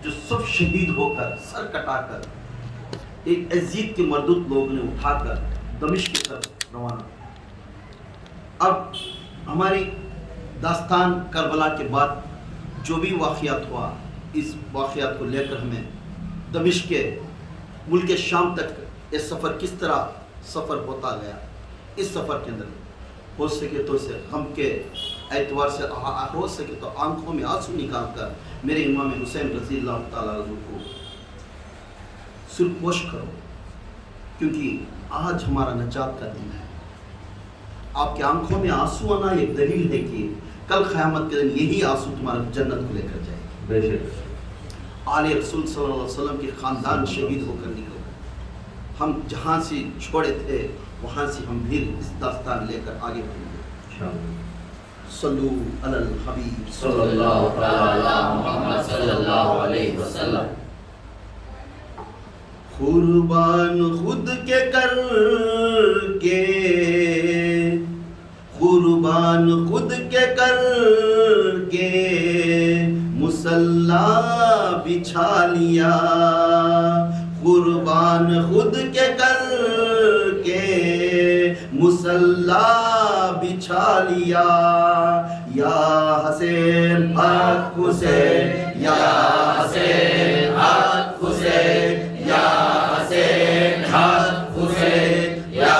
جو سب شہید ہو کر سر کٹا کر ایک یزید کے مردود لوگ نے اٹھا کر دمشق کی طرف روانہ. اب ہماری داستان کربلا کے بعد جو بھی واقعات ہوا، اس واقعات کو لے کر ہمیں دمشق کے ملک شام تک یہ سفر کس طرح سفر ہوتا گیا. اس سفر کے اندر ہو سکے تو اسے غم کے اعتبار سے ہو سکے تو آنکھوں میں آنسو نکال کر میرے امام حسین رضی اللہ تعالیٰ عنہ کو سرپوش کرو، کیونکہ آج ہمارا نجات کا دن ہے. آپ کے آنکھوں میں آنسو آنا ایک دلیل ہے کہ کل قیامت کے دن یہی آنسو تمہارا جنت کو لے کر جائے. بے شک آل رسول صلی اللہ علیہ وسلم کے خاندان شہید ہو کر نکل گئے. ہم جہاں سے چھوڑے تھے وہاں سے ہم بھی اس داستان لے کر آگے بڑھیں گے. صلو علی الحبیب صلی اللہ تعالی علی محمد صلی اللہ علیہ وسلم. قربان خود کے کر کے، قربان خود کے کر کے مصلی بچھا لیا، قربان خود کے کر کے مصلی بچھا لیا. یا حسین حق حسین، یا حسین حق حسین، یا حسین حق حسین، یا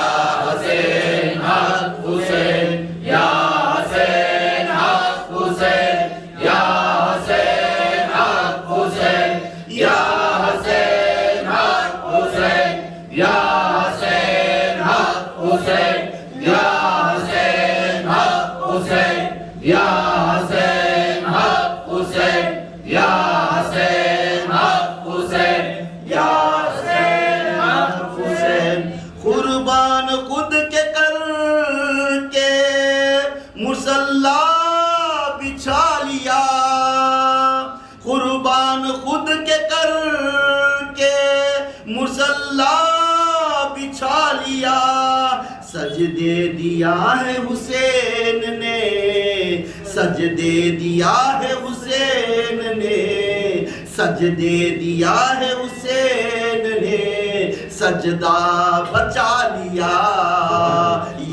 حسین حق حسین، یا حسین حق حسین، یا حسین حق حسین، یا حسین حق حسین، یا حسین حق حسین، یا حسین حق حسین، یا حسین حق حسین، یا حسین حق حسین، یا حسین حق حسین. قربان خود کے کر کے مصلی بچھا لیا، قربان خود کے کر کے مصلی بچھا لیا. سجدے دیا ہے حسین نے، سجدے دیا ہے حسین نے، سجدے دیا ہے حسین نے، سجدہ بچا لیا.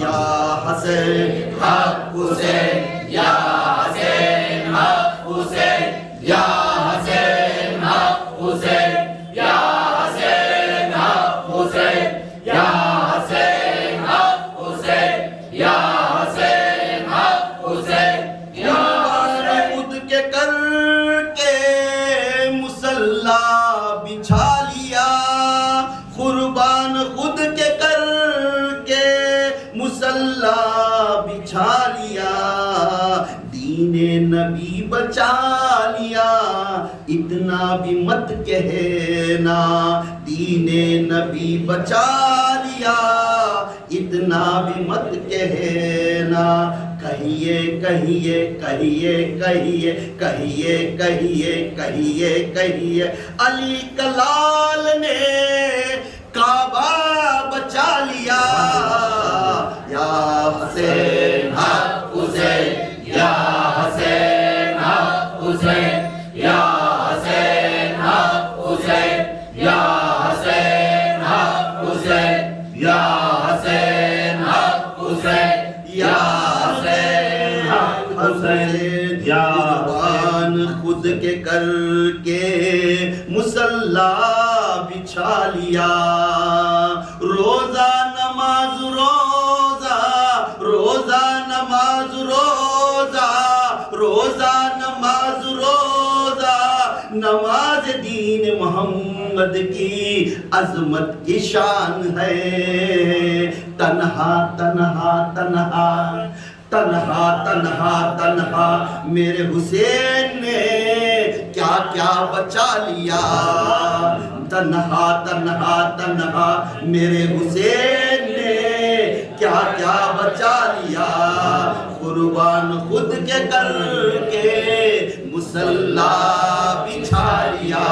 یا حسین حق حسین، یا حسین حق حسین، یا حسین حق حسین، یا حسین حق حسین، یا حسین حق حسین، یا حسین حق حسین. قربان خود کے کر کے مصلی بچھا لیا، قربان خود کے کر کے مصلی بچھا لیا. دین نبی بچا لیا، اتنا بھی مت کہنا، دین نبی بچا لیا، اتنا بھی مت کہنا. کہیے کہیے کہیے کہیے کہیے کہیے کہیے کہیے علی کلال نے کعبہ بچا لیا. یا حسین حق حسین، یا حسین حق حسین، یا حسین حق حسین، یا حسین حق حسین، یا حسین حق حسین، یا حسین حق حسین. قربان خود کے کر کے مصلی بچھا لیا، روزہ نماز روزہ، روزہ نماز روزہ، روزہ نماز روزہ، نماز دین محمد کی عظمت کی شان ہے. تنہا تنہا تنہا تنہا تنہا تنہا میرے حسین نے کیا کیا بچا لیا. تنہا تنہا تنہا میرے حسین نے کیا کیا بچا لیا. قربان خود کے کر کے مصلی بچھا لیا.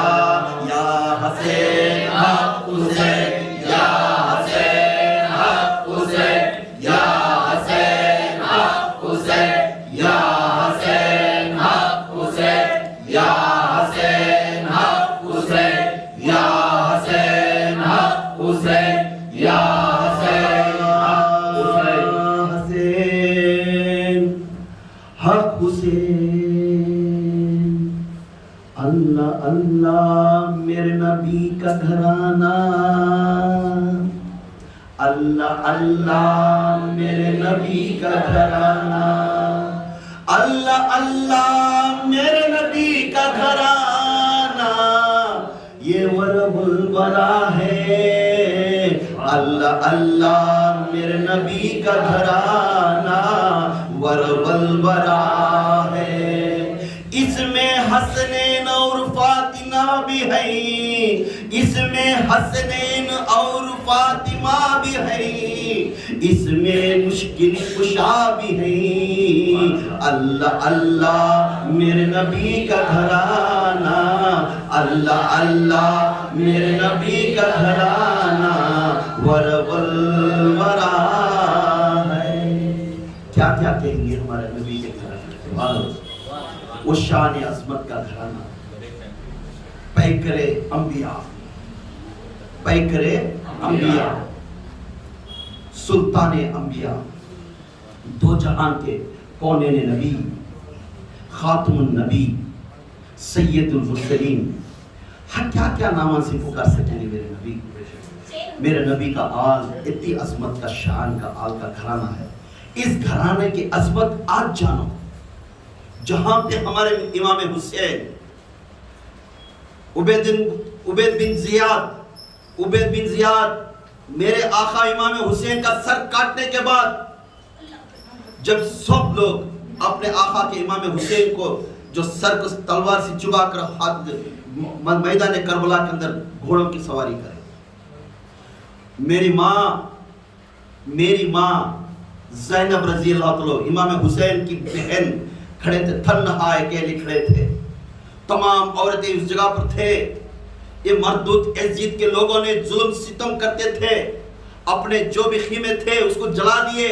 یا حسین حق حسین، یا حسین حق حسین، یا حسین حق حسین، یا حسین حق حسین، یا حسین حق اللہ اللہ میرے نبی کا گھرانہ، اللہ اللہ میرے نبی کا گھرانہ، اللہ اللہ میرے نبی کا گھرانہ، یہ ورب الورا ہے، اللہ اللہ میرے نبی کا گھرانہ ورب الورا ہے، اس میں حسنین اور فاطمہ بھی ہیں، اس میں حسنین اور فاطمہ بھی ہیں، اس میں مشکل کشا بھی ہیں، اللہ اللہ میرے نبی کا گھرانہ، اللہ اللہ میرے نبی کا گھرانہ ورب الورا ہے۔ کیا کیا کہیں گے ہمارے نبی کے گھرانے، وہ شان عظمت کا گھرانہ، پیکر انبیاء، پیکر انبیاء، سلطان انبیاء، دو جہان کے کونین نبی، خاتم النبی، سید المرسلین، کیا کیا ناموں سے پکار سکیں گے میرے نبی؟ میرے نبی کا آل اتنی عظمت کا شان کا آل کا گھرانہ ہے۔ اس گھرانے کی عظمت آج جانو، جہاں پہ ہمارے امام حسین عبید بن زیاد میرے آقا امام حسین کا سر کاٹنے کے بعد جب سب لوگ اپنے آقا کے امام حسین کو جو سر کو تلوار سے چبا کر ہاتھ میدان کربلا کے اندر گھوڑوں کی سواری کرے، میری ماں زینب رضی اللہ تعالیٰ امام حسین کی بہن کھڑے تھے، تنہا اکیلے کھڑے تھے، تمام عورتیں اس جگہ پر تھے، یہ مردود یزید کے لوگوں نے ظلم ستم کرتے تھے، اپنے جو بھی خیمے تھے اس کو جلا دیے،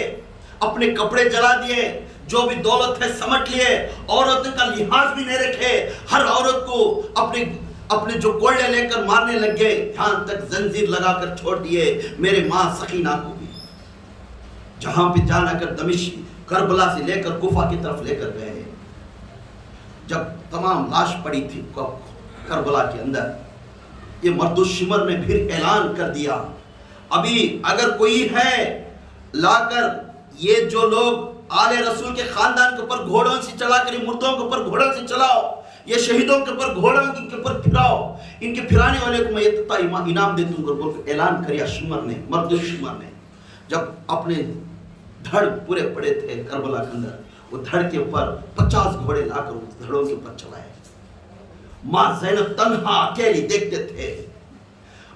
اپنے کپڑے جلا دیے، جو بھی دولت ہے سمٹ لیے، عورتوں کا لحاظ بھی نہیں رکھے، ہر عورت کو اپنے جو کوڑے لے کر مارنے لگ گئے، یہاں تک زنجیر لگا کر چھوڑ دیے میرے ماں سکینہ کو بھی، جہاں پہ جانا کر دمشق کربلا سے لے کر کوفہ کی طرف لے کر گئے، جب تمام لاش پڑی تھی کربلا کے اندر، یہ مرد الشمر نے پھر اعلان کر دیا، ابھی اگر کوئی ہے لا کر یہ جو لوگ آل رسول کے خاندان کے اوپر گھوڑوں سے چلا کر مردوں کے اوپر گھوڑوں سے چلاؤ، یہ شہیدوں کے اوپر گھوڑوں کے اوپر پھراؤ، ان کے پھرانے والے کو میں اتنا انعام دیتا ہوں کر اعلان کریا شمر نے، مرد الشمر نے، جب اپنے دھڑ پورے پڑے تھے کربلا کے اندر، وہ دھڑ کے اوپر 50 گھوڑے لا کر اس دھڑوں کے اوپر چلائے، ماں زینب تنہا اکیلی دیکھتے تھے،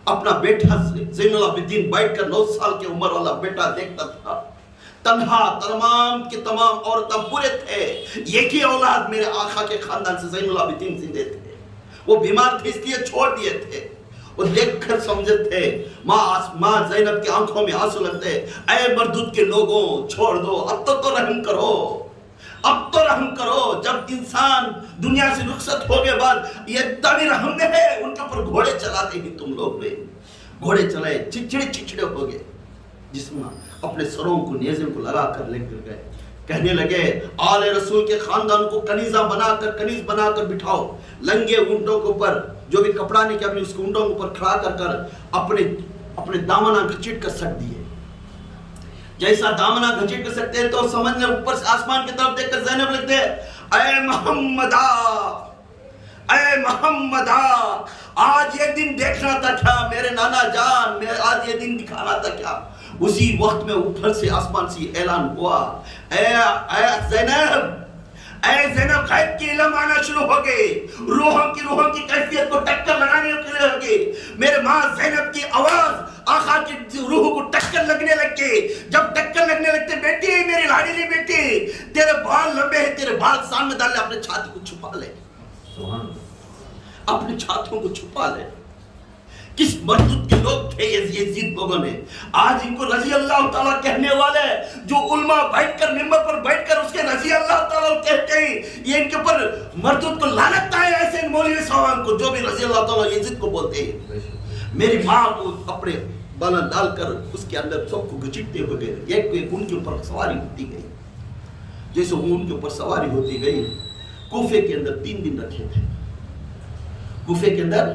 اپنا بیٹا زین العابدین بیٹھ کر 9 سال کی عمر والا بیٹا دیکھتا تھا، تنہا تمام کے تمام عورتیں پورے تھے، ایک ہی اولاد میرے آقا کے خاندان سے زین العابدین زندے تھے، وہ بیمار تھے اس لیے چھوڑ دیے تھے، وہ دیکھ کر سمجھے تھے، ماں زینب کی آنکھوں میں آنسو لگتے، اے مردود کے لوگوں چھوڑ دو، اب تو رحم کرو، اب تو رحم کرو، جب انسان دنیا سے رخصت ہو گئے بعد یہ تبھی رحم میں ہے، ان کے اوپر گھوڑے چلاتے ہی تم لوگ میں گھوڑے چلائے، چچڑے ہو گئے، جس میں اپنے سروں کو نیزے کو لگا کر لے کر گئے، کہنے لگے آل رسول کے خاندان کو کنیز بنا کر بٹھاؤ، لنگے اونٹوں کے اوپر جو بھی کپڑا نہیں کیا اپنے اس اونٹوں کے اوپر کھڑا کر اپنے دامنہ گھچیٹ کر سٹ دیے، جیسا دامنہ گھچیٹ کر سکتے تو سمجھنے اوپر سے آسمان کی طرف دیکھ کر زینب لکھتے اے محمدہ آج یہ دن دیکھنا تھا کیا میرے نانا جان، آج یہ دن دکھانا تھا کیا، اسی وقت میں اوپر سے آسمان سے اعلان ہوا، اے زینب غیب کی علم آنا شروع ہو گئے، روحوں کی کیفیت کو ٹکر لگانے کے لگے، میرے ماں زینب کی آواز آقا کی روح کو ٹکر لگنے لگے، جب ٹکر لگنے لگتے بیٹی میری لاڈلی بیٹی تیرے بال لمبے ہیں، تیرے بال سامنے ڈال لے، اپنے چھاتی کو چھپا لے، اپنے چھاتوں کو چھپا لے، کس مردود کے لوگ تھے یزید لوگوں نے، آج ان کو رضی اللہ تعالیٰ کہنے والے جو علماء بیٹھ کر ممبر پر بیٹھ کر اس کے رضی اللہ تعالیٰ کہتے ہیں، یہ ان کے اوپر مردود کو لعنت آئے ایسے مولوی صاحبان کو جو بھی رضی اللہ تعالیٰ یزید کو بولتے ہیں، میری ماں کو اپنے بالا ڈال کر اس کے اندر سب کو گھچٹتے ہوئے گئے، ایک ان کے اوپر سواری ہوتی گئی، جیسے ان کے اوپر سواری ہوتی گئی، کوفے کے اندر 3 دن رکھے تھے، कूफे के अंदर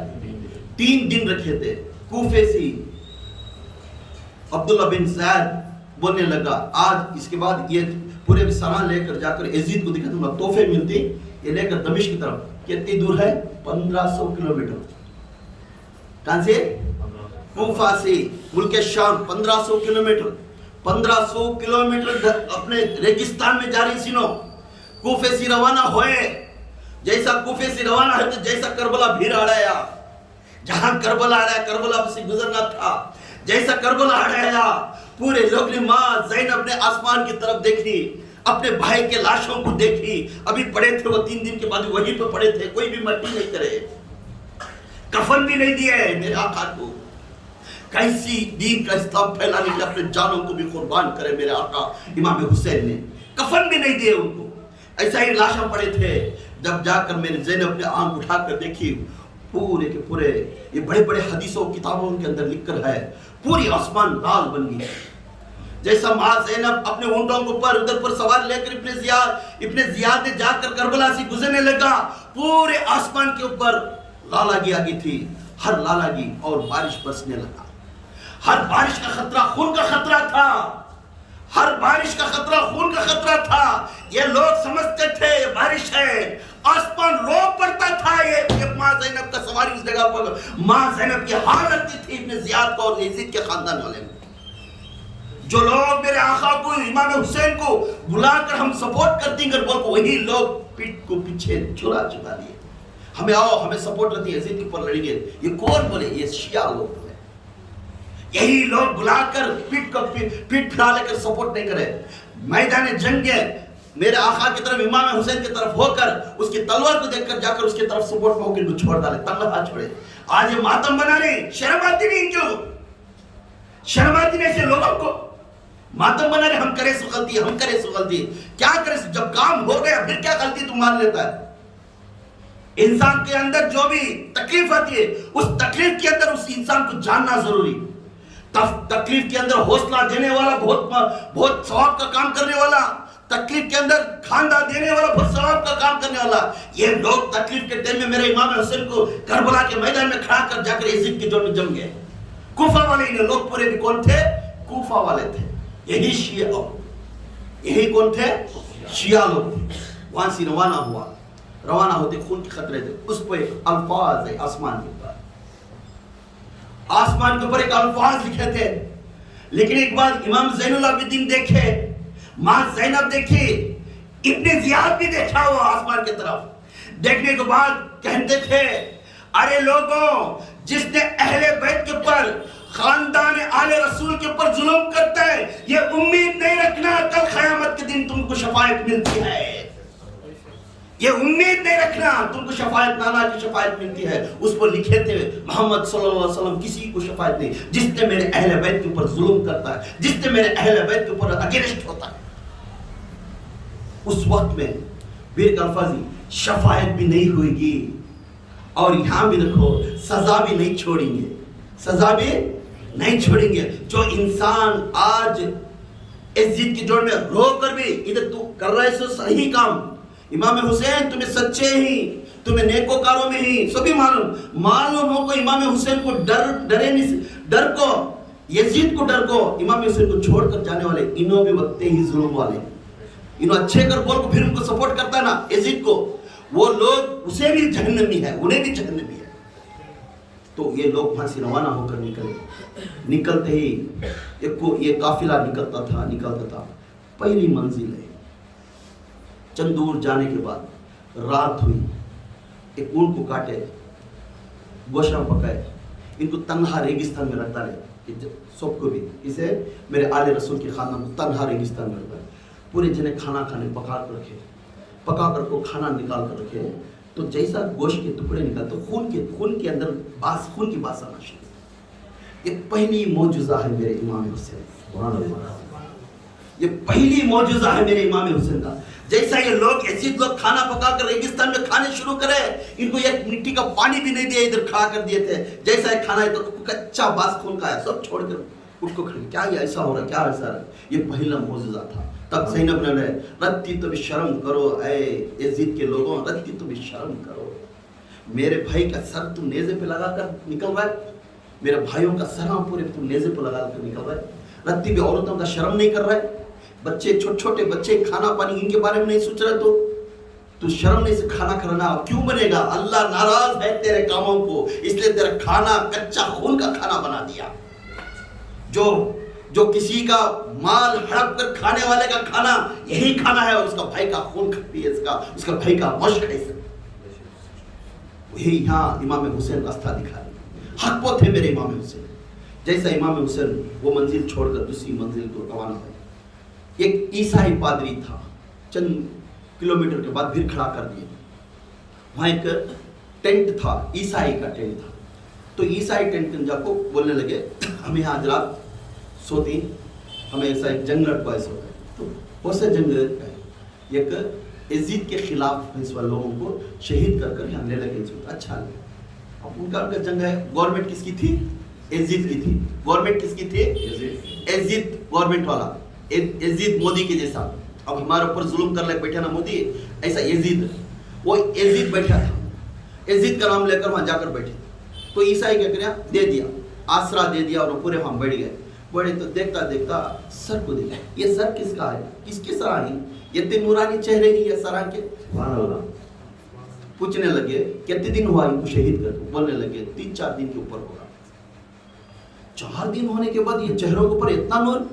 3 दिन रखे थे। कूफे से अब्दुल्ला बिन ज़ैद बोलने लगा, आज इसके बाद ये पूरे सामान लेकर जाकर यजीद को दिखा दूंगा, तोहफे मिलते ये लेकर दमिश्क की तरफ। कितनी दूर है? 1500 किलोमीटर। कहां से? कूफा से मुल्क शाम 1500 किलोमीटर। 1500 किलोमीटर अपने रेगिस्तान में जा रही सीनो कूफे से रवाना होए। जैसा कूफे से रवाना है तो जैसा करबला भीड़ आया, जहां करबला आया करबला से गुजरना था। जैसा करबला आया पूरे लोग ने माँ ज़ैनब ने आसमान की तरफ देखी, अपने भाई के लाशों को देखी। अभी पड़े थे वो 3 दिन के बाद वहीं पे पड़े थे, कोई भी मट्टी नहीं करे, कफन भी नहीं दिए मेरे आका को। कैसी दीन का इस्लाम फैलाने के लिए अपने जानों को भी कुर्बान करे मेरे आका इमाम हुसैन ने, कफन भी नहीं दिए उनको, ऐसा ही लाशें पड़े थे। जब जाकर मेरे ज़ैनब ने आंख उठाकर देखी, पूरे के पूरे ये बड़े बड़े हदीसों किताबों के अंदर लिखकर है, पूरी आसमान लाल बन गई। जैसा माँ ज़ैनब अपने ऊंटों के ऊपर उधर पर सवार लेकर इब्ने ज़ियाद ने जाकर करबला से गुजरने लगा, पूरे आसमान के ऊपर लालागी आ गई थी, हर लालागी, और बारिश बरसने लगा। हर बारिश का खतरा खून का खतरा था, हर बारिश का खतरा खून का खतरा था। ये लोग समझते थे ये बारिश है, आसमान रो पड़ता था। ये माँ ज़ैनब का सवारी उस जगह पर, माँ ज़ैनब की हालत थी इब्ने ज़ियाद को और यजीद के खानदान वाले में। जो लोग मेरे आका को इमाम हुसैन को बुलाकर हम सपोर्ट करते हैं बोल, वही लोग पीठ को पीछे चुरा दिए। हमें आओ, हमें सपोर्ट करती है, यजीद के ऊपर लड़ेंगे। ये कौन बोले? ये शिया लोग। यही लोग बुलाकर पीठ फिरा लेकर सपोर्ट नहीं करे। मैदान जंग मेरे आका की तरफ इमाम हुसैन की तरफ होकर उसकी तलवार को देखकर जाकर उसकी तरफ सपोर्ट में होकर छोड़ डाले, तंग हाथ छोड़े। आज ये मातम बना रहे, शर्म आती नहीं इनको, शर्म आती नहीं ऐसे लोगों को। मातम बना रहे, हम करे सो गलती, हम करे सो गलती। क्या करे? जब काम हो गया फिर क्या गलती तुम मान लेता है। इंसान के अंदर जो भी तकलीफ आती है, उस तकलीफ के अंदर उस इंसान को जानना जरूरी। तकलीफ के अंदर हौसला देने वाला, बहुत सवाब का काम करने वाला, तकलीफ के अंदर खानदा देने वाला, बहुत सवाब का काम करने वाला। ये लोग तकलीफ के टाइम में मेरे इमाम हुसैन को करबला के मैदान में खड़ा कर जाकर यजीद के जोड़ में जम गए। कूफा वाले इन्हें लोग पूरे भी कौन थे? कूफा वाले थे। यही शिया लोग, यही कौन थे? शिया लोग थे। वहां से रवाना हुआ, रवाना होते खून के खतरे थे। उस पर अल्फाज है आसमान के ऊपर, आसमान के ऊपर एक अल्फाज लिखे थे। लेकिन एक बार इमाम ज़ैनुल आबिदीन देखे, माँ ज़ैनब देखी, इब्ने ज़ियाद भी देखा हुआ आसमान की तरफ। देखने के बाद कहते थे, अरे लोगों, जिसने अहले बैत के ऊपर, खानदान आले रसूल के ऊपर जुल्म करता है, ये उम्मीद नहीं रखना कल क़यामत के दिन तुमको शफाअत मिलती है। ये उम्मीद नहीं रखना तुमको शफाअत, नाना की शफाअत मिलती है। उस पर लिखे थे मोहम्मद सल्लल्लाहु अलैहि वसल्लम, किसी को शफाअत नहीं जिसने मेरे अहले बैत के ऊपर जुल्म करता है, जिसने मेरे अहले बैत के ऊपर अगेंस्ट होता है। उस वक्त में वीर अल्फाजी शफाअत भी नहीं होगी, और यहां भी देखो सजा भी नहीं छोड़ेंगे, सजा भी नहीं छोड़ेंगे। जो इंसान आज यजीद की जोड़ में रो कर भी इधर तू कर रहा है सो सही काम, इमाम हुसैन तुम्हें सच्चे ही, तुम्हें नेकोकारों में ही सभी मालूम हो को इमाम हुसैन को डरे नहीं, डर को यजीद को डर को इमाम हुसैन को छोड़कर जाने वाले इन्हों भी वक्ते ही जुल्म वाले, इन्हों अच्छे कर बोल को फिर उनको सपोर्ट करता है ना यजीद को, वो लोग उसे भी जहन्नमी है, उन्हें भी जहन्नमी है। तो ये लोग वहां से रवाना होकर निकलते ही ये काफिला निकलता था। पहली मंजिल है, चंद दूर जाने के बाद रात हुई, एक ऊंट को काटे, गोशा पकाए, इनको तन्हा रेगिस्तान में रखता रहे, सबको भी इसे मेरे आले रसूल के खाना को तन्हा रेगिस्तान में रखता है। पूरे जने खाना खाने पका कर रखे, पका कर को खाना निकाल कर रखे, तो जैसा गोश्त के टुकड़े निकालते खून के अंदर खून की बास आना शुरू। ये पहली मौजूजा है मेरे इमाम हुसैन, ये पहली मौजूजा है मेरे इमाम हुसैन का। जैसा ये लोग यजीद लोग खाना पकाकर रेगिस्तान में खाने शुरू करे, इनको एक मिट्टी का पानी भी नहीं दिया, इधर खा कर दिए थे। जैसा है खाना है तो कच्चा बास खून का है, सब छोड़कर उसको खड़े, क्या ये ऐसा हो रहा, क्या ऐसा रहा? ये पहला मौजूजा था। तब ज़ैनब ने रत्ती तो भी शर्म करो, ऐ यजीद के लोगों, रत्ती तो भी शर्म करो। मेरे भाई का सर तू नेज़े पे लगा कर निकल रहा है, मेरे भाइयों का सर पूरे तू नेज़े पे लगा कर निकल रहा है, रत्ती भी औरतों का शर्म नहीं कर रहा है, बच्चे छोटे छोटे बच्चे खाना पानी इनके बारे में नहीं सोच रहे, तो तू शर्म नहीं से खाना खाना क्यों बनेगा? अल्लाह नाराज है तेरे कामों को, इसलिए तेरा खाना कच्चा खून का खाना बना दिया। जो किसी का माल हड़प कर खाने वाले का खाना यही खाना है, उसका भाई का खून खाती है, उसका भाई का मश्क है। वही यहाँ इमाम हुसैन रास्ता दिखा रहे, हक पर थे मेरे इमाम हुसैन। जैसा इमाम हुसैन वो मंजिल छोड़कर दूसरी मंजिल को रवाना हुए, एक ईसाई पादरी था, चंद किलोमीटर के बाद फिर खड़ा कर दिया। वहाँ एक टेंट था, ईसाई का टेंट था, तो ईसाई टेंट के जाको बोलने लगे हम यहाँ आज रात सोते, हमें ऐसा एक जंग लड़का ऐसा होता है, तो बहुत से जंग एक यजीद के खिलाफ इस वाले लोगों को शहीद कर कर यहाँ ले लगे। अच्छा लगे। अब उनका जंग है, गवर्नमेंट किसकी थी? यजीद की थी। गवर्नमेंट किसकी थी? यजीद गवर्नमेंट वाला, यजीद मोदी के जैसा। अब हमारे ऊपर जुल्म कर ले बैठा ना मोदी, ऐसा यजीद, वो यजीद बैठा था, यजीद का नाम लेकर वहाँ जाकर बैठे। तो ईसाई क्या किया, दे दिया, आसरा दे दिया, और पूरे वहाँ बैठ गए। बड़े तो देखता देखता सर को देखा, ये सर किसका है, किसके सर आई, ये तीन नूरानी चेहरे ही है सर के। पूछने लगे कितने दिन हुआ इनको शहीद कर? बोलने लगे 3-4 दिन के ऊपर होगा। 4 दिन होने के बाद ये चेहरों के ऊपर इतना नूर,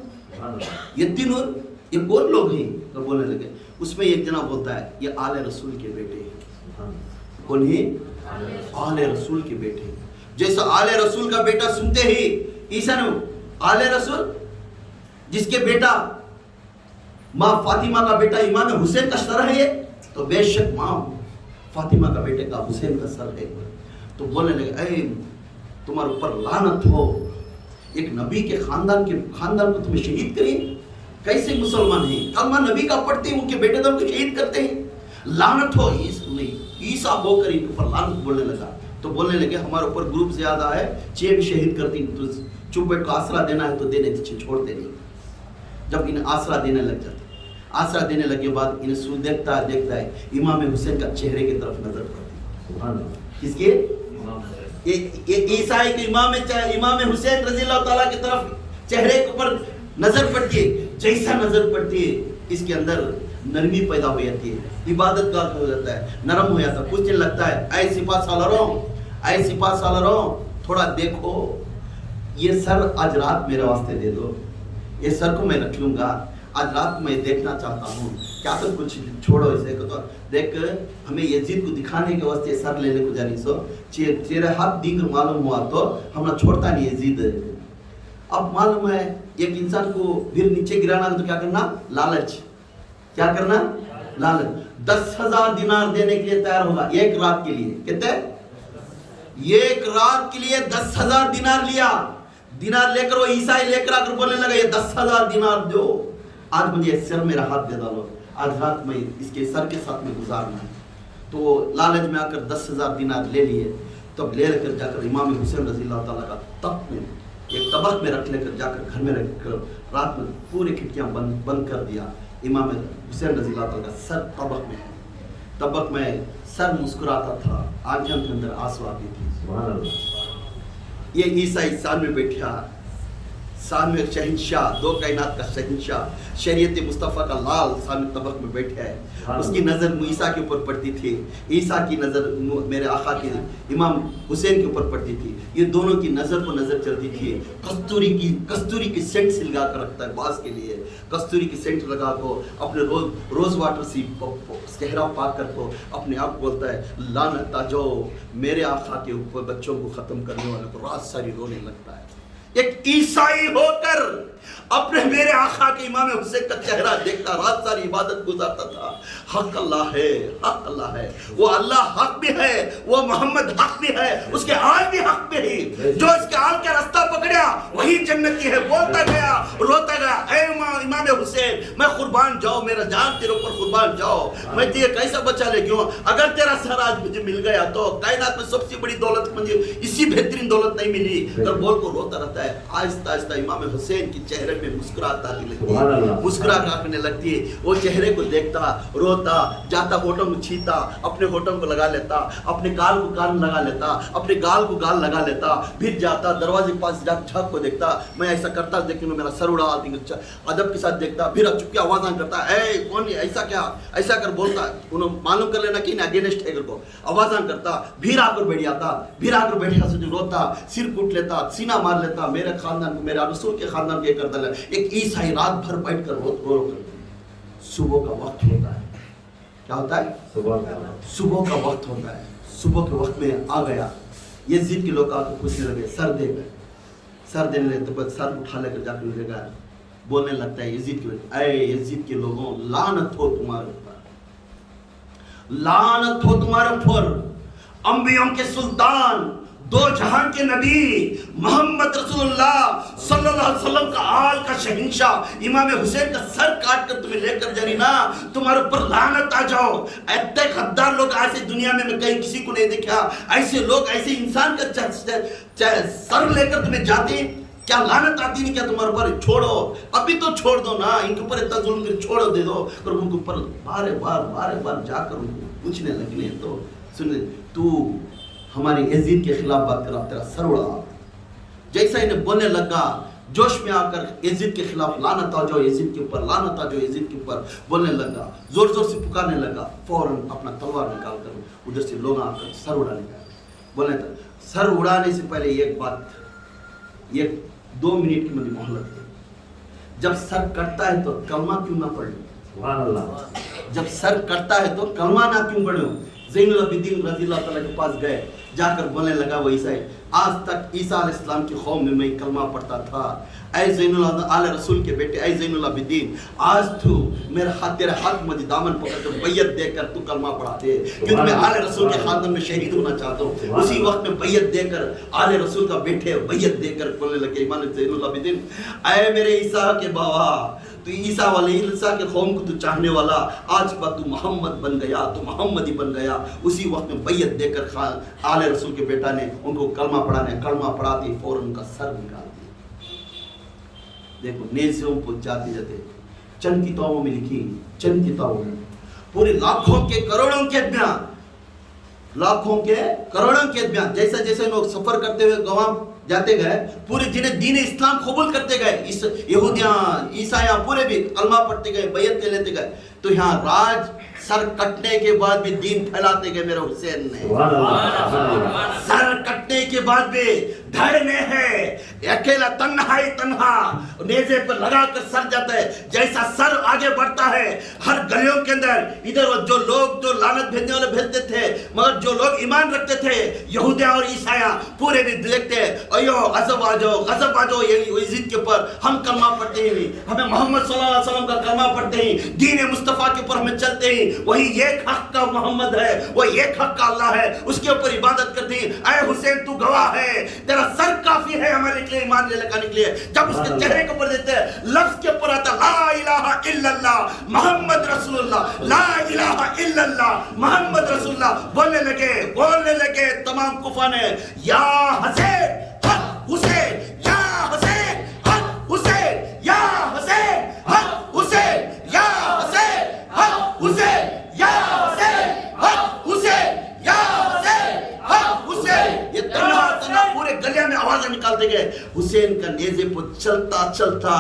इतनी नूर, ये कौन लोग हैं? तो बोलने लगे, उसमें एक जना बोलता है ये आले रसूल के बेटे हैं। कौन है? आले रसूल के बेटे। जैसा आले रसूल का बेटा सुनते ही ईसा ने, आले रसूल जिसके बेटा माँ फातिमा का बेटा इमाम हुसैन का सर है, तो बेशक माँ फातिमा का बेटे का हुसैन का सर है। तो बोलने लगे, ऐ तुम्हारे ऊपर लानत हो, एक नबी के खानदान को तुम्हें शहीद करें? कैसे मुसलमान हैं, कलमा नबी का पढ़ते हैं, उनके बेटे तो उनको शहीद करते हैं, लानत हो। ईसा होकर इनके ऊपर लानत बोलने लगा। तो बोलने लगे हमारे ऊपर ग्रुप ज्यादा है, चे भी शहीद करती, तो चुप बैठ को आसरा देना है तो देने, छोड़ते नहीं। जब इन्हें आसरा देने लग जाते, आसरा देने लगे बाद इन्हें देखता है इमाम हुसैन का चेहरे की तरफ नजर पड़ती। किसके? ईसाई के इमाम हुसैन रज़ियल्लाहु ताला की तरफ चेहरे के ऊपर नजर पड़ती है। जैसा नजर पड़ती है इसके अंदर नरमी पैदा हो जाती है, इबादत गार हो जाता है, नरम हो जाता है, पूछने लगता है ऐ सिपा सालरों थोड़ा देखो, ये सर आज रात मेरे वास्ते दे दो, ये सर को मैं रख लूंगा, आज रात मैं देखना चाहता हूँ, क्या तो कुछ छोड़ो इसे को। तो देख हमें यजीद को दिखाने के वास्ते सर लेने को जानी सो, तेरे हाथ दिख मालूम हुआ तो हमारा छोड़ता नहीं यजीद। अब मालूम है एक इंसान को फिर नीचे गिराना तो क्या करना? लालच। क्या करना? लालच। 10,000 दिनार देने के लिए तैयार होगा एक रात के लिए। कहते एक रात के लिए 10,000 दिनार लिया, दिनार लेकर वो ईसाई लेकर आकर बोलने लगा ये 10,000 दिनार दो, आज मुझे सर मेरा हाथ दे डालो, आज रात में इसके सर के साथ में गुजारना है। तो लालच में आकर 10,000 दिनार ले लिए। तब ले लेकर जाकर इमाम हुसैन रज़ियल्लाहु ताला का तख्त में एक तबक में रख लेकर जाकर घर में रखकर रात में पूरी खिड़कियां बंद कर दिया। इमाम हुसैन रज़ियल्लाहु ताला का सर तबक में है, तबक में सर मुस्कुराता था, आंखों के अंदर आंसू आती थी। ये ईसाई सामने बैठा, सामने शहंशाह, दो कायनात का शहंशाह, शरीयत मुस्तफ़ा का लाल सामने तबक में बैठा है। उसकी नज़र ईसा के ऊपर पड़ती थी, ईसा की नज़र मेरे आका के इमाम हुसैन के ऊपर पड़ती थी। ये दोनों की नज़र पर नज़र चलती थी। कस्तूरी की सेंट से लगा कर रखता है बास के लिए, कस्तूरी की सेंट लगा को अपने रोज़ वाटर से चेहरा पाक कर को अपने आप बोलता है लानत जो मेरे आका के ऊपर बच्चों को ख़त्म करने वाले को रात सारी रोने लगता है। एक ईसाई होकर अपने मेरे आका के इमाम हुसैन का चेहरा देखता रात सारी इबादत गुजारता था। हक अल्लाह है, हक अल्लाह है, वो अल्लाह हक भी है, वो मोहम्मद हक भी है, उसके आल भी हक भी है। जो इसके आल का रास्ता पकड़ा वही जन्नती है। बोलता गया, रोता गया, ऐ इमाम हुसैन मैं कुर्बान जाओ, मेरा जान तेरे ऊपर कुर्बान जाओ, मैं तुझे कैसा बचा ले, क्यों? अगर तेरा सर आज मुझे मिल गया तो कायनात में सबसे बड़ी दौलत मुझे इसी बेहतरीन दौलत नहीं मिली तो बोल को रोता रहता है। आहिस्ता आहिस्ता इमाम हुसैन के चेहरे में मुस्कुराहट आने लगती है, मुस्कुराहट आने लगती है। वो चेहरे को देखता, रोता, जाता होठों में छीता, अपने होठों को लगा लेता, अपने गाल को गाल लगा लेता, अपने गाल को गाल लगा लेता, फिर जाता दरवाजे के पास जाकर झाँक को देखता, मैं ऐसा करता लेकिन मेरा सर उड़ा, अदब के साथ देखता, फिर चुपके आवाज़ करता, ए कौन ऐसा क्या, ऐसा कर बोलता, उन्होंने मालूम कर लेना कि अगेंस्ट है को, आवाज़ करता, फिर आकर बैठ जाता, फिर आकर बैठा से रोता, सिर कूट लेता, सीना मार लेता, मेरे खानदान को, मेरा रसूल के खानदान को ये करता है। एक ईसाई रात भर बैठ कर रो कर। सुबह का वक्त होता है, क्या होता है? सुबह का वक्त होता है। सुबह के वक्त में आ गया, यजीद के लोग आकर पूछने लगे, सर दे गए, सर देने लगे तो बस सर उठा लेकर जाकर लगेगा, बोलने लगता है यजीद के, अरे यजीद के लोगों, लानत हो तुम्हारे ऊपर, लानत हो तुम्हारे ऊपर, अंबियों के सुल्तान, दो जहां के नबी मोहम्मद रसूलुल्लाह सल्लल्लाहु अलैहि वसल्लम का आल का शहंशाह इमाम हुसैन का सर काट कर तुम्हें लेकर जा रही ना, तुम्हारे ऊपर लानत आ जाओ। ऐसे गद्दार लोग ऐसे दुनिया में मैं कहीं किसी को नहीं देखा, ऐसे लोग, ऐसे इंसान का सर लेकर तुम्हें जाते, क्या लानत आती नहीं क्या तुम्हारे ऊपर? छोड़ो, अभी तो छोड़ दो ना, इनके ऊपर इतना जुल्म कर छोड़ दे दो। और उनके ऊपर बारे बार जाकर उनको पूछने लगने, तो सुन, तू हमारे यजीद के खिलाफ बात कर, तेरा सर उड़ा। जैसा इन्हें बोलने लगा, जोश में आकर यजीद के खिलाफ लानत आ जाओ, यजीद के ऊपर लानत आ जाओ, यजीद के ऊपर बोलने लगा, जोर जोर से पुकारने लगा, फौरन अपना तलवार निकाल कर उधर से लोग आकर सर उड़ाने लगा। बोलने था, सर उड़ाने से पहले एक बात, ये 2 मिनट की मेरी मोहलत है, जब सर कटता है तो कलमा क्यों ना पढ़ लो? जब सर कटता है तो कलमा ना क्यों पढ़ो? ज़ैनुल अबिदीन रज़ियल्लाहु ताला के पास गए, जाकर बोलने लगा वो ईसा है, आज तक ईसा अलैहिस्सलाम की कौम में मैं कलमा पढ़ता था, ऐ ज़ैनुल आले रसूल के बेटे, ऐ ज़ैनुल अबिदीन, आज तू मेरा हाथ, तेरे हाथ में दामन पकड़ कर बैयत देकर तू कलमा पढ़ा दे, क्योंकि मैं आले रसूल के खानदान में शहीद होना चाहता हूँ। उसी वक्त में बैयत देकर आले रसूल का बेटे बैयत देकर बोलने लगे इमाम ज़ैनुल अबिदीन, ऐ मेरे ईसा के बाबा, तो ईसा वाले ईसा के कौम को तू चाहने वाला, आज के बाद तू मोहम्मद बन गया, तू मोहम्मदी बन गया। उसी वक्त में बैयत देकर आले रसूल के बेटा ने उनको कलमा पढ़ा दी, फौरन उनका सर निकाल दिया। देखो, नेज़ों को जाते जाते चंद किताबों में लिखी, चंद किताबों में पूरे लाखों के करोड़ों के अदमियां, लाखों के करोड़ों के अदमियां, जैसा जैसे लोग सफर करते हुए गवाह जाते गए, पूरे जिन्हें दीन इस्लाम कबूल करते गए, इस यहूदियां, ईसाइयां पूरे भी कलमा पढ़ते गए, बैयत ले लेते गए, तो यहाँ राज सर कटने के बाद भी दीन फैलाते गए मेरे हुसैन ने। सर कटने के बाद भी धड़ में है, अकेला तन्हा नेज़े पर लगा कर सर जाता है। जैसा सर आगे बढ़ता है, हर गलियों के अंदर इधर जो लोग जो लानत भेजने वाले भेजते थे, मगर जो लोग ईमान रखते थे यहूदिया और ईसाइया पूरे भी देखते हैं, अयो गज़ब आ जाओ यजीद के ऊपर, हम कलमा पढ़ते ही, हमें मोहम्मद सल्लल्लाहु अलैहि वसल्लम का कलमा पढ़ते ही, दीन मुस्तफ़ा के ऊपर हमें चलते ही, वही एक हक का मोहम्मद है, वो एक हक का अल्लाह है, उसके ऊपर इबादत करते ही। ऐ हुसैन तू गवाह है, तेरा सर काफी है हमारे लिए ईमान ले लगाने के लिए। जब उसके चेहरे के ऊपर देते हैं, लफ्ज के ऊपर आता ला इलाहा इल्लल्लाह मोहम्मद रसूलुल्लाह, ला इलाहा इल्लल्लाह मोहम्मद रसूलुल्लाह, बोलने लगे तमाम कुफा ने, या हुसैन हक हुसैन, या हुसैन हक हुसैन, या हुसैन हक हुसैन, या हुसैन हक हुसैन, या हुसैन हक हुसैन, या हुसैन हक हुसैन। ये तन्हा पूरे गलिया में आवाज़ें निकालते गए। हुसैन का नेज़े पर चलता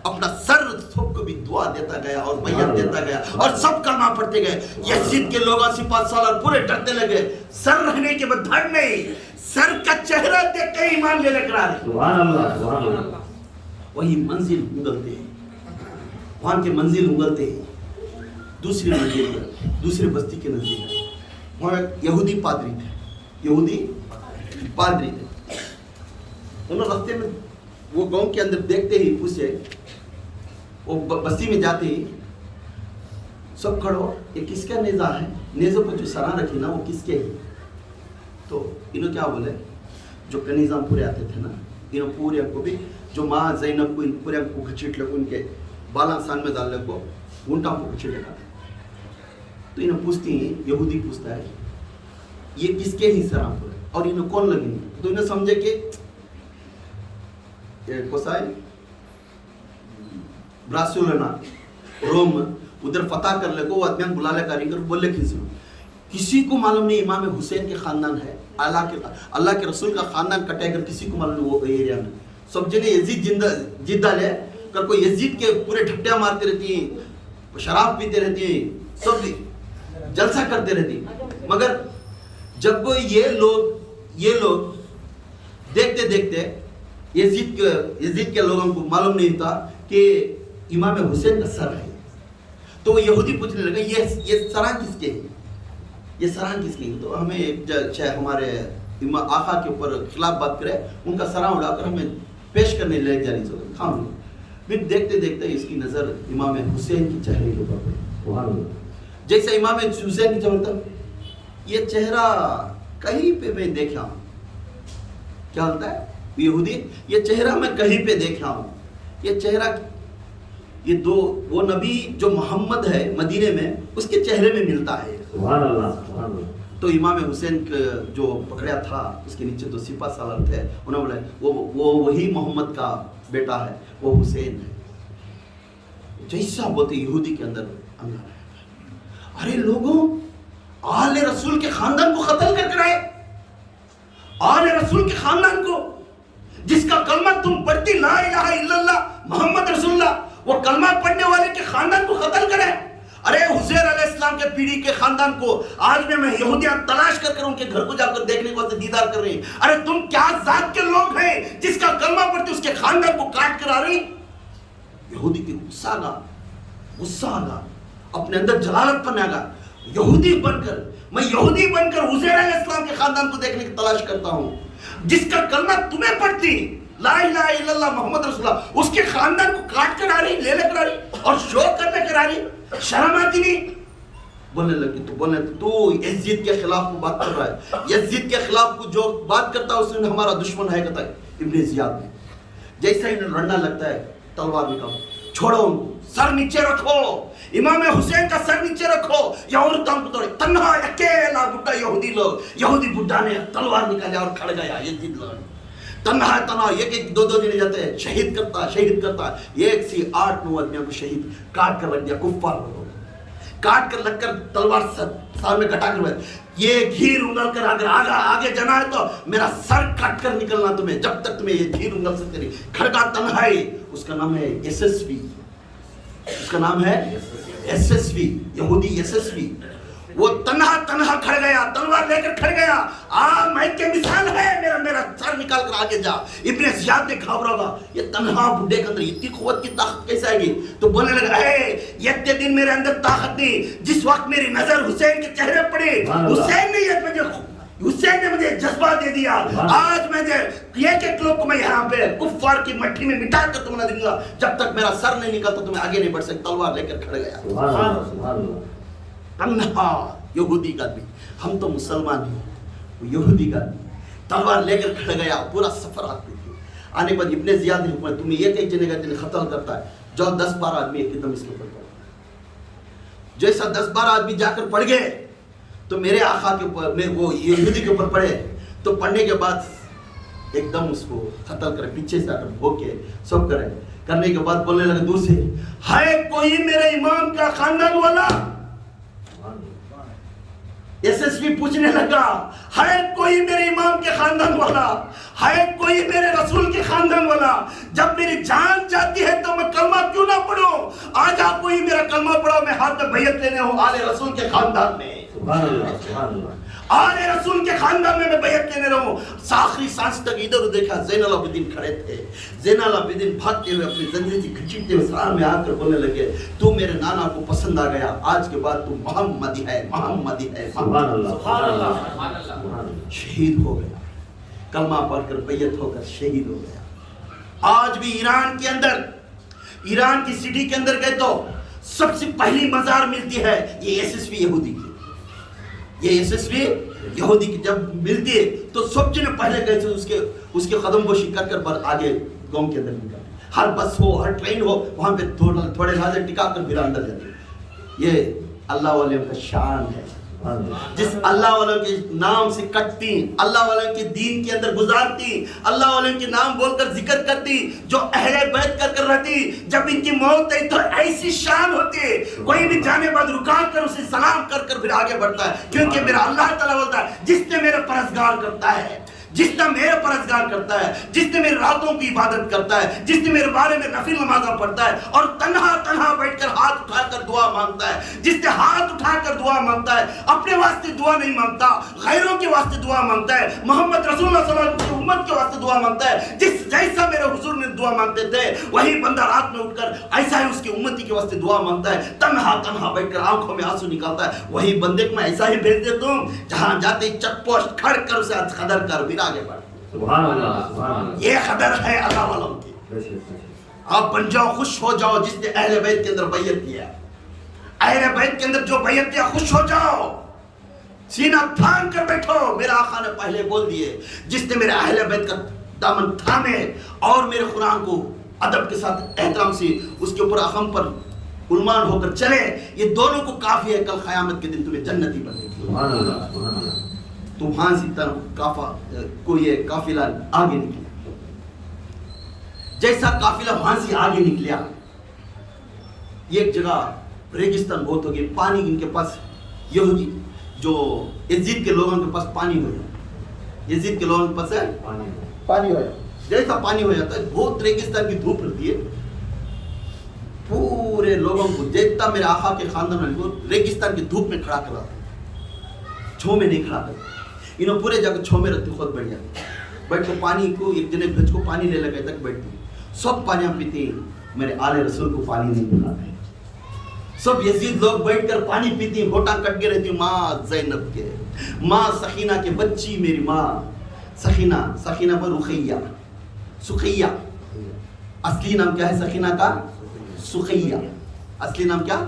अपना सर सबको भी दुआ देता गया और बैयत देता गया और सब कलमा पढ़ते गए। यजीद के लोग सिपाही सालार पूरे डरने लगे, सर रहने के बाद धड़ नहीं, सर का चेहरा देख के ईमान ले लेकर आ रहे। सुभान अल्लाह। वही मंजिल उगलते हैं, वहां के मंजिल उगलते हैं दूसरी मंजिल पर, दूसरे बस्ती के नजदीक। वहाँ यहूदी पादरी थे, उन्होंने रास्ते में वो गांव के अंदर देखते ही पूछे, वो बस्ती में जाते ही सब खड़ो, ये किसका नेज़ा है? नेज़ों पर जो सरा रखी ना वो किसके है? तो इन्होंने क्या बोले, जो कनीज़ाम पूरे आते थे ना, इन्होंने पूरे को भी जो माँ ज़ैनब को पूरे को घसीट ले, उनके बाला सान में डालने को उल्टा को घसीट लेगा। तो इन्हें पूछती हैं, यहूदी पूछता है ये किसके ही सरा पूरे? और इन्हें कौन लगी, तो इन्हें समझे कि कोसाई ब्रासिलोना रोम उधर फतह कर ले को वो आदमी बुला ले कारीगर बोले किसी को मालूम नहीं इमाम हुसैन के खानदान है, अल्लाह के रसूल का खानदान कटेगा, किसी को मालूम नहीं वो एरिया में। सब जने यजीद जिद्दा ले कर कोई यजीद के पूरे ढट्टियां मारते रहती हैं, शराब पीते रहती हैं, सब जलसा करते रहती हैं। मगर जब ये लोग देखते देखते यजीद के लोगों को मालूम नहीं था कि इमाम हुसैन का सर है, तो वो यहूदी पूछने लगे ये सरां किसके हैं, ये सरां किसके हैं। तो हमें एक हमारे आका के ऊपर खिलाफ बात करे, उनका सरां उड़ाकर हमें पेश करने ले जानी चाहिए खाम। फिर देखते देखते इसकी नज़र इमाम हुसैन की चेहरे के ऊपर पड़ी। जैसे इमाम हुसैन की चेहरा, ये चेहरा कहीं पे मैं देखा हूँ, क्या होता है यहूदी, ये चेहरा मैं कहीं पे देखा हूँ, ये चेहरा, ये दो वो नबी जो मोहम्मद है मदीने में उसके चेहरे में मिलता है। सुभान अल्लाह, सुभान अल्लाह। तो इमाम हुसैन जो पकड़ा था उसके नीचे दो सिपा सालर थे, उन्होंने बोला वो वही मोहम्मद का बेटा है, वो हुसैन है। जैसा बोलते यहूदी के अंदर अंदर, अरे लोगों, आले रसूल के खानदान को कत्ल करके आए, आले रसूल के खानदान को, जिसका कलमा तुम पढ़ती ला इलाहा इल्लल्लाह मोहम्मद रसूलुल्लाह, वो कलमा पढ़ने वाले के खानदान को कत्ल करे। अरे हुसैन अलैहिस्सलाम के पीढ़ी के खानदान को आज में यहूदियां तलाश कर उनके घर को जाकर देखने को दीदार कर रही हैं। अरे तुम क्या जात के लोग हैं जिसका कलमा पढ़ते उसके खानदान को काट कर आ रही। यहूदी की गुस्सा आगा, अपने अंदर जलालत पन आगा। यहूदी बनकर हुसैन अलैहिस्सलाम के खानदान को देखने की तलाश करता हूँ, जिसका कलमा तुम्हें पढ़ती ला इलाहा इल्लल्लाह मोहम्मद रसूलुल्लाह, उसके खानदान को काट कर आ रही, ले लेकर आ रही और शो करने कर आ रही, शर्म आती नहीं। बोलने लगी तू यजीद के खिलाफ बात कर रहा है, यजीद के खिलाफ को जो बात करता है उसने हमारा दुश्मन है, कहता है इब्ने जियाद। जैसा ही लड़ना लगता है तलवार निकालो, छोड़ो उनको, सर नीचे रखो, इमाम हुसैन का सर नीचे रखो, या औरतों को तोड़े। तन्हा अकेला बुड्ढा यहूदी बुड्ढा ने तलवार निकाला और खड़ गया। यजीद तन्हा एक दो जने जाते हैं, शहीद करता, 1 से 8-9 आदमियों को शहीद काट कर रख दिया। कुफ्फार काट कर लगकर तलवार सर में कटा कर, ये घी उंगल कर अगर आगे जाना है तो मेरा सर काट कर निकलना तुम्हें, जब तक तुम्हें ये घी उंगल सकते नहीं। खड़गा तन्हाई, उसका नाम है यशस्वी, उसका नाम है यशस्वी, यहूदी यशस्वी। वो तन्हा खड़ गया, तलवार लेकर खड़ गया। मैं के मिसाल है, मेरा सर निकाल कर आगे जा। इब्ने जियाद ने घबरा, ये तन्हा बुड्ढे के अंदर इतनी कुव्वत की ताकत कैसे आएगी। तो बोलने लगा, ये दिन मेरे अंदर ताकत नहीं, जिस वक्त मेरी नजर हुसैन के चेहरे पड़ी, हुसैन ने मुझे जज्बा दे दिया। आज मैं एक लोग को मैं यहाँ पे कुफ्फार की मट्टी में मिटा कर तुम्हें दूंगा, जब तक मेरा सर नहीं निकलता तुम्हें आगे नहीं बढ़ सकते। तलवार लेकर खड़ गया। तन्हा यहूदी का भी, हम तो मुसलमान हैं, वो यहूदी का भी तलवार लेकर खड़ गया। पूरा सफर आने के बाद इब्ने जियाद ने हुक्म, तुम्हें एक जने का जिन्हें कत्ल करता है, जो 10-12 आदमी एकदम इसके ऊपर पड़े। जैसा 10-12 आदमी जाकर पड़ गए तो मेरे आका के ऊपर, वो यहूदी के ऊपर पड़े। तो पढ़ने के बाद एकदम उसको कत्ल करे, पीछे से आकर भोंके सब करे। करने के बाद बोलने लगे दूर से, है कोई मेरे इमाम का खानदान वाला? यशस्वी पूछने लगा, है कोई मेरे इमाम के खानदान वाला? है कोई मेरे रसूल के खानदान वाला? जब मेरी जान जाती है तो मैं कलमा क्यों ना पढ़ूं? आज आप कोई मेरा कलमा पढ़ो, मैं हाथ में बैयत लेने हूं आले रसूल के खानदान में। आले रसूल के खानदान में मैं बैयत लेने रहूं। आखिरी सांस तक इधर देखा, ज़ैनुल आबिदीन खड़े थे। ज़ैनुल आबिदीन भागते हुए अपनी जंजीर की घसीटते हुए सलाम में आकर बोलने लगे, तू मेरे नाना को पसंद आ गया, आज के बाद तू मोहम्मदी है। शहीद हो गया, कलमा पढ़कर बैयत होकर शहीद हो गया। आज भी ईरान के अंदर, ईरान की सिटी के अंदर गए तो सबसे पहली मजार मिलती है ये यशस्वी यहूदी की। ये यशस्वी यहूदी की जब मिलती है तो सब जने पहले गए थे उसके कदम को शिकार कर आगे गांव के अंदर निकल। हर बस हो, हर ट्रेन हो, वहां पे थोड़े नाज़र टिका कर फिर अंदर जाते। ये अल्लाह वाले का शान है। جس اللہ والوں کے نام سے کٹتی، اللہ والوں کے دین کے اندر گزارتی، اللہ والوں کے نام بول کر ذکر کرتی، جو اہل بیت کر رہتی، جب ان کی موت آئی تو ایسی شان ہوتی ہے کوئی بھی جانے بعد رکا کر اسے سلام کر پھر آگے بڑھتا ہے، کیونکہ میرا اللہ تعالیٰ بولتا ہے جس نے میرا پرہیزگار کرتا ہے، جس نے میرا پرہیزگار کرتا ہے، جس نے میرے راتوں کی عبادت کرتا ہے، جس نے میرے بارے میں نفل نمازاں پڑھتا ہے اور تنہا بیٹھ کر ہاتھ اٹھا کر دعا مانگتا ہے، جس نے ہاتھ اٹھا کر دعا مانگتا ہے، اپنے واسطے دعا نہیں مانگتا، غیروں کے واسطے دعا مانگتا ہے، محمد رسول اللہ صلی اللہ علیہ وسلم کی امت کے واسطے دعا مانگتا ہے، جیسا میرے حضور نے دعا مانگتے تھے وہی بندہ رات میں اٹھ کر ایسا ہی اس کی امتی کے واسطے دعا مانگتا ہے، تنہا بیٹھ کر آنکھوں میں آنسو نکالتا ہے، وہی بندے کو میں ایسا ہی بھیج دیتا ہوں جہاں جاتے ہی چٹ پوسٹ کھڑ کر اسے قدر کر پھر آگے بڑھ۔ سبحان اللہ، یہ قدر ہے اللہ والوں کی۔ آپ بن جاؤ، خوش ہو جاؤ جس نے اہل بیت کے اندر بیعت کیا، اہل بیت کے اندر جو بیعت کیا، خوش ہو جاؤ، سینہ تھام کر بیٹھو۔ میرا آقا نے پہلے بول دیے جس نے میرے اہل بیت کا دامن تھامے اور میرے قرآن کو ادب کے ساتھ احترام سے اس کے اوپر اخم پر غلمان ہو کر چلے، یہ دونوں کو کافی ہے، کل قیامت کے دن تمہیں جنتی بنے گی۔ سبحان اللہ، سبحان اللہ۔ تو وہاں سے یہ قافلہ آگے نکلا، جیسا قافلہ وہاں سے آگے نکلیا، ایک جگہ ریگستان بہت ہو گئی، پانی ان کے پاس یہودی جو یزید کے لوگوں کے پاس پانی ہویا، یزید کے لوگوں کے پاس ہے پانی ہویا، جیسا پانی ہو جاتا ہے، بہت ریگستان کی دھوپ رہتی ہے، پورے لوگوں کو دیکھتا میرے آقا کے خاندان کو ریگستان کی دھوپ میں کھڑا کر رہا تھا، چھو میں نہیں کھڑا کرتا، انہوں پورے جگہ چھو میں رہتے، خود بیٹھ جاتے، بیٹھ کے پانی کو ایک جنے بھج کو پانی لے لگے تک بیٹھتے، سب پانیاں پیتے، میرے آل رسول کو پانی نہیں ملاتے، سب یزید لوگ بیٹھ کر پانی پیتی، گھوٹا کٹ کے رہتی، ماں زینب کے، ماں سخینہ کے بچی، میری ماں سخینہ پر رقیہ، سقیہ، اصلی نام کیا ہے سخینہ کا؟ سقیہ، اصلی نام کیا؟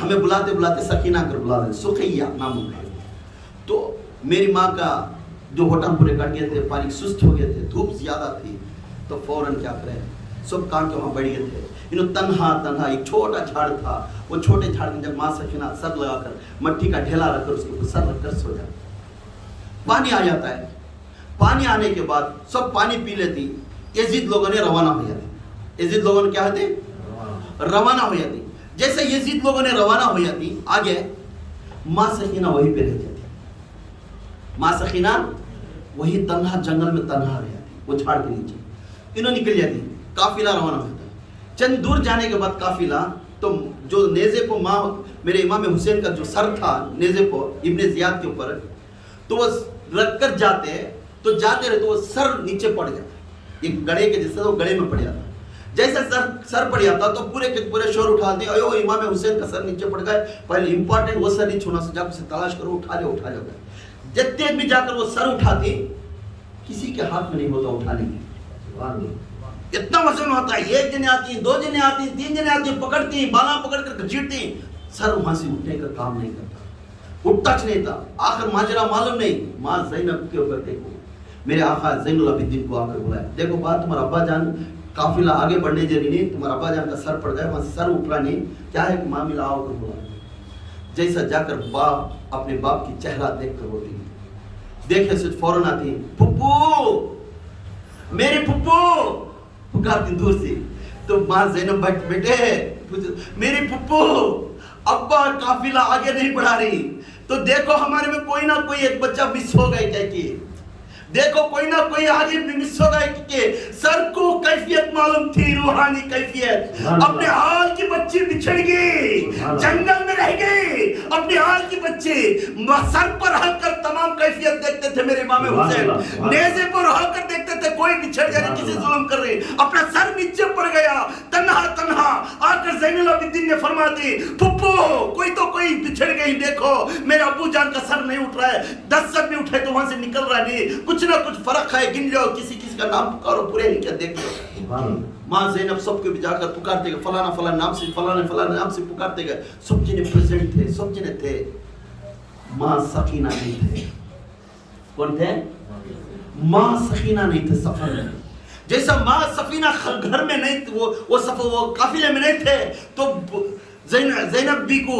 ہمیں بلاتے سخینہ کر بلا دیں، سقیہ نام ہے۔ تو میری ماں کا جو ہوٹل پورے کٹ گئے تھے، پانی سست ہو گئے تھے، دھوپ زیادہ تھی، تو فوراً کیا کریں، سب کام کے وہاں بیٹھ گئے تھے، انہوں تنہا ایک چھوٹا جھاڑ تھا، وہ چھوٹے جھاڑ میں جب ماں سکینہ سر لگا کر مٹی کا ڈھیلا رکھ کر اس کے اوپر سر رکھ کر سو جاتا، پانی آ جاتا ہے، پانی آنے کے بعد سب پانی پی لیتی، یزید لوگوں نے روانہ ہو جاتی، یزید لوگوں نے کیا ہوتے؟ روانہ ہو جاتی، جیسے یزید لوگوں نے روانہ ہو جاتی آگے، ماں سکینہ وہی پہ رہ جاتی، ماں سخینہ وہی تنہا جنگل میں تنہا رہ جاتی، وہ جھاڑ کے نیچے، انہوں نکل جاتی، قافلہ روانہ ہوتا ہے، چند دور جانے کے بعد قافلہ تو جو نیزے کو ماں میرے امام حسین کا جو سر تھا نیزے کو ابن زیاد کے اوپر، تو وہ رکھ کر جاتے تو جاتے رہے تو وہ سر نیچے پڑ جاتا، ایک گڑے کے جیسے وہ گڑے میں پڑ جاتا، جیسے سر پڑ جاتا تو پورے کے پورے شور اٹھاتے، ایو امام حسین کا سر نیچے پڑ گئے، پہلے امپورٹنٹ وہ سر نہیں چھونا، جا اسے تلاش کرو، اٹھا لے گا، جتنے بھی جا کر وہ سر اٹھاتی، کسی کے ہاتھ میں نہیں ہوتا اٹھانے کی، اتنا وزن ہوتا ہے، ایک جنے آتی ہیں، دو جنے آتی ہیں، تین جنے آتی ہیں، پکڑتی ہیں، بالا پکڑ کر گھچیٹتی ہیں، سر وہاں سے اٹھنے کا کام نہیں کرتا، اٹھتا نہیں تھا، آخر ماجرا معلوم نہیں، ماں زینب کے اوپر دیکھو، میرے آقا زین العابدین کو آ کر بلایا، دیکھو بات تمہارا ابا جان قافلہ آگے بڑھنے جا رہی نہیں، تمہارا ابا جان کا سر پڑ گیا، وہاں سے سر اٹھا نہیں، کیا ہے کہ ماں ملا آؤ کر بلایا، جیسا جا کر باپ اپنے باپ کی چہرہ دیکھ کر ہوتی ہے، دیکھے سے فوراً آتی ہیں، پھپھو میرے پھپھو پکارتی دور سے، تو ماں زینب بیٹے میری پھپھو ابا قافلہ آگے نہیں بڑھا رہی، تو دیکھو ہمارے میں کوئی نہ کوئی ایک بچہ مس ہو گئے، کہہ کے دیکھو کوئی نہ کوئی آگے بھی مس ہو گئے، کہ سر کو کیفیت معلوم تھی، روحانی کیفیت، اپنے حال کی بچی بچھڑ گئی، جنگل میں رہ گئی، اپنے حال کی بچی، سر پر رہ کر تمام کیفیت دیکھتے تھے میرے امام حسین، نیزے پر رہ کر دیکھتے تھے کوئی بچھڑ جائے، کسی ظلم کر رہے، اپنا سر نیچے پڑ گیا، تنہا آ کر زین العابدین نے فرما دی، پھپھو کوئی تو کوئی بچھڑ گئی، دیکھو میرے ابو جان کا سر نہیں اٹھ رہا ہے، 10 سر بھی اٹھے تو وہاں سے نکل رہا نہیں، کچھ نہ کچھ فرق ہے، گن لو، کسی کا نام پکارو، پورے نہیں کیا دیکھ لو۔ ماں زینب سب کے بھی جا کر پکارتے گئے، فلانا نام سے، فلانا نام سے پکارتے گئے، سب جنے پریزنٹ تھے، سب جنے تھے، ماں سخینہ نہیں تھے، کون تھے؟ ماں سخینہ نہیں تھے سفر میں، جیسا ماں سفینہ گھر میں نہیں، وہ قافلے میں نہیں تھے، تو زینب بھی کو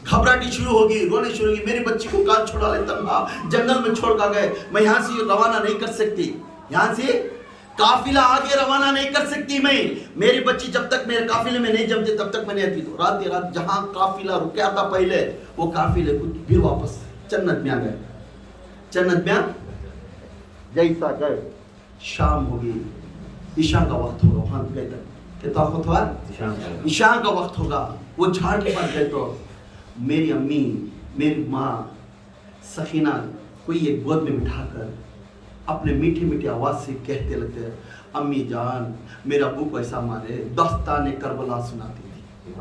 घबराहटी शुरू होगी, रोने शुरू होगी, मेरी बच्ची को कहाँ छोड़ा लेता था, जंगल में छोड़ कर गए, मैं यहाँ से रवाना नहीं कर सकती, यहाँ से काफिला आगे रवाना नहीं कर सकती मैं, मेरी बच्ची जब तक मेरे काफिले में नहीं जमती तब तक मैं नहीं आती। तो रात जहां काफिला रुका था पहले, वो काफिले को फिर वापस जन्नत में आ गए। जन्नत में जैसा गए, शाम हो गई, ईशा का वक्त होगा, वहां गए तक कितना वक्त हुआ, ईशा का वक्त होगा। वो झाड़ के पास गए तो मेरी अम्मी, मेरी माँ सकीना कोई एक गोद में बिठाकर अपने मीठी मीठी आवाज से कहते लगते, अम्मी जान मेरा अब्बू को ऐसा मारे, दास्तान करबला सुनाती थी,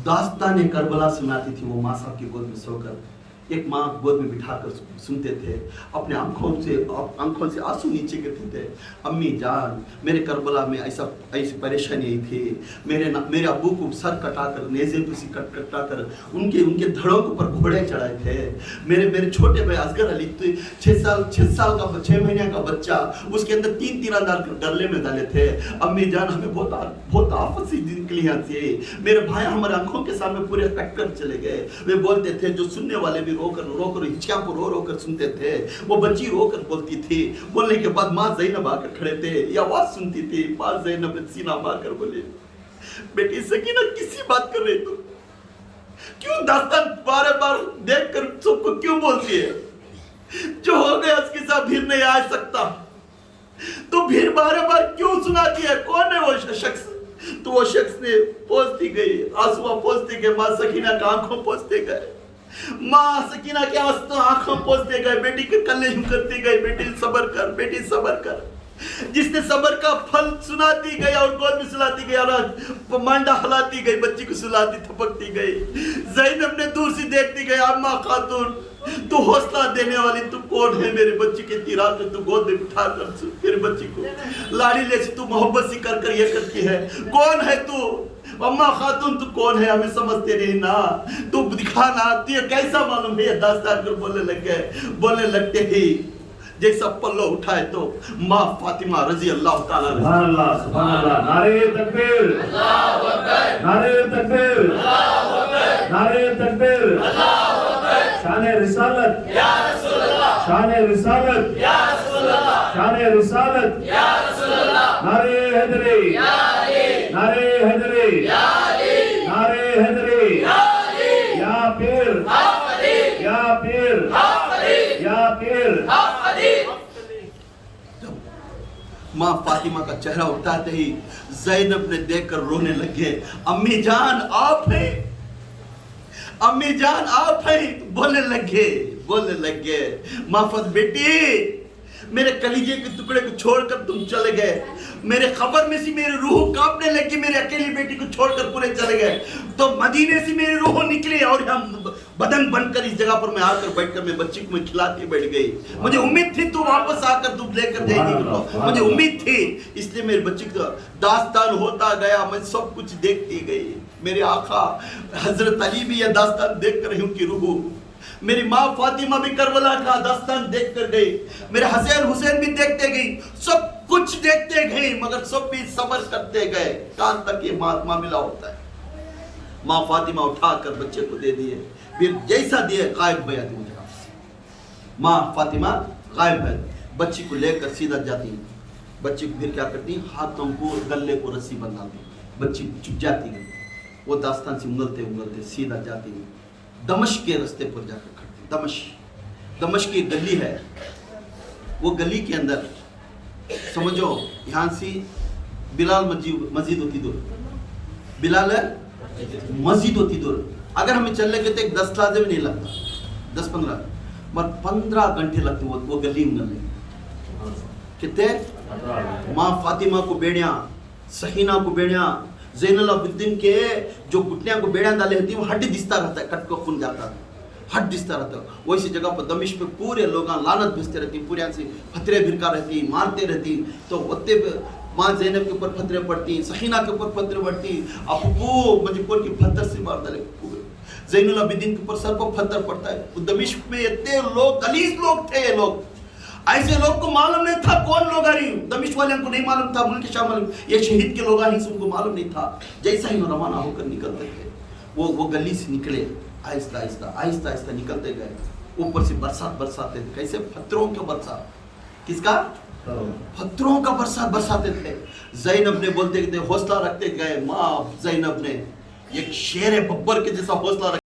दास्तान करबला सुनाती थी। वो माँ साहब की गोद में सोकर, एक माँ गोद में बिठाकर सुनते थे, अपने आंखों से आंसू नीचे गिरते थे, अम्मी जान मेरे करबला में ऐसी परेशानी आई थी, मेरे अब्बू को सर कटाकर, नेज़े पे कटाकर उनके धड़ों के ऊपर घोड़े चढ़ाए थे, मेरे छोटे भाई असगर अली 6 महीने का बच्चा, उसके अंदर 3 तीरंदाज डरले में डाले थे। अम्मी जान हमें बहुत आफत सी निकली यहाँ से, मेरे भाई हमारे आंखों के सामने पूरे कट कर चले गए। वे बोलते थे, जो सुनने वाले भी रोकर हिचकियां को रो कर सुनते थे, वो बच्ची रोकर बोलती थी। बोलने के बाद माँ ज़ैनब आकर खड़े थे, ये आवाज सुनती थी, माँ ज़ैनब ने सीना मारकर बोले, बेटी सकीना किसी बात कर रही तू, क्यों दास्तान बार देख कर सबको क्यों बोलती है, जो हो गया उसके साथ फिर नहीं आ सकता, तो फिर बार क्यों सुनाती है, कौन है वो शख्स? तो वो शख्स ने पहुंचती गई, आंसुआ पहुंचते गए, माँ सकीना के आंखों पहुंचते गए, माँ सकीना के आंखों पहुंचते गए, बेटी के कल्ले यूं करते गए, बेटी सबर कर, बेटी सबर कर। जिसने सबर का फल सुनाती गई और गोद में सुलाती गई और मांडा हलाती गई, बच्ची को सुलाती थपकती गई। ज़ैनब ने दूर से देखती गई, अम्मा खातून तू हौसला देने वाली तू कौन है, मेरी बच्ची के तिरात में तू गोद में बिठा कर मेरी बच्ची को लाड़ी ले से तू मोहब्बत सी कर ये करती है, कौन है तू? अम्मा खातून तू कौन है, हमें समझते नहीं ना, तू दिखाना, तुझे कैसा मालूम है? दास्तान कर बोलने लगते ही जैसा पल्लो उठाए तो माँ फातिमा रजी अल्लाह ताला सुभान अल्लाह, नारे तकबीर, अल्लाहु अकबर, नारे तकबीर, अल्लाहु अकबर, नारे तकबीर, अल्लाहु अकबर, शान रिसालत या रसूल अल्लाह, शान रिसालत या रसूल अल्लाह, शान रिसालत या रसूल अल्लाह, नारे हैदरी या अली, नारे हैदरी या अली, नारे हैदरी या अली, या पीर अली, या पीर अली, या पीर। माँ फातिमा का चेहरा उठाते ही ज़ैनब ने देखकर रोने लगे, अम्मी जान आप हैं, अम्मी जान आप हैं, बोलने लगे माफत बेटी, मेरे कलीजे के टुकड़े को छोड़कर तुम चले गए, मेरे खबर में से मेरी रूह कांपने लगी, मेरी अकेली बेटी को छोड़कर पूरे चले गए, तो मदीने से मेरी रूह निकली और हम बदन बनकर इस जगह पर मैं आकर बैठकर मैं बच्ची को मैं खिलाती बैठ गई। मुझे उम्मीद थी तू वापस आकर दूध लेकर जाएगी, मुझे उम्मीद थी, इसलिए मेरी बच्ची का दास्तान होता गया, मैं सब कुछ देखती गई। मेरे आका हजरत अली भी यह दास्तान देख कर उनकी रूह, मेरी माँ फातिमा भी करबला का दास्तान देख कर गई, मेरे हसैन हुसैन भी देखते गई, सब कुछ देखते गए, मगर सब भी सब्र करते गए। कहां तक ये मामला होता है? माँ फातिमा उठाकर बच्चे को दे दिए, फिर जैसा दिए गायब भैया दी मुझे, माँ फातिमा गायब है, बच्ची को लेकर सीधा जाती, बच्ची को फिर क्या करती, हाथों को गले को रस्सी बंधाती, बच्ची चुप जाती गई, वो दास्तान से उंगलते सीधा जाती गई, दमश्क के रास्ते पर जाकर खड़ती। दमश्क की गली है, वो गली के अंदर समझो यहाँ से बिलाल मस्जिद होती दूर, बिलाल मस्जिद होती दूर, अगर हमें चलने के तो एक 10 लहजे में नहीं लगता, 10-15 मगर 15 घंटे लगते वो गली में कितने। माँ फातिमा को बेड़ियाँ, सहीना को बेड़ियाँ, ज़ैनुल आबिदीन के जो घुटनियाँ को बेड़ियाँ डाले होती वो हड्डी दिसता रहता है, कट को खून जाता है, हट दिसता रहता है। वैसी जगह पर दमिश्क पे पूरे लोग लानत भेजते रहती, पूरे से फतरे भिरका रहती, मारते रहती, तो होते माँ ज़ैनब के ऊपर फतरे पड़ती, सहीना के ऊपर फतरे पड़ती, आपको मजबूर की फतर से मार डाले, ज़ैनुल आबिदीन के ऊपर सर पर फतर पड़ता है। दमिश्क में इतने लोग गलीज लोग थे, ये लोग ऐसे लोग को मालूम नहीं था कौन लोग आ रही, दमिश्क वाले को नहीं मालूम था, मुल्क शाह मालूम, ये शहीद के लोग आ रही, उनको मालूम नहीं था। जैसा ही रवाना होकर निकलते थे, वो गली से निकले, आहिस्ता आहिस्ता आहिस्ता आहिस्ता निकलते गए। ऊपर से बरसात बरसाते थे, कैसे? पत्थरों का बरसात। किसका? पत्थरों का बरसात बरसाते थे। ज़ैनब ने बोलते थे, हौसला रखते गए। माँ ज़ैनब ने एक शेर बब्बर के जैसा हौसला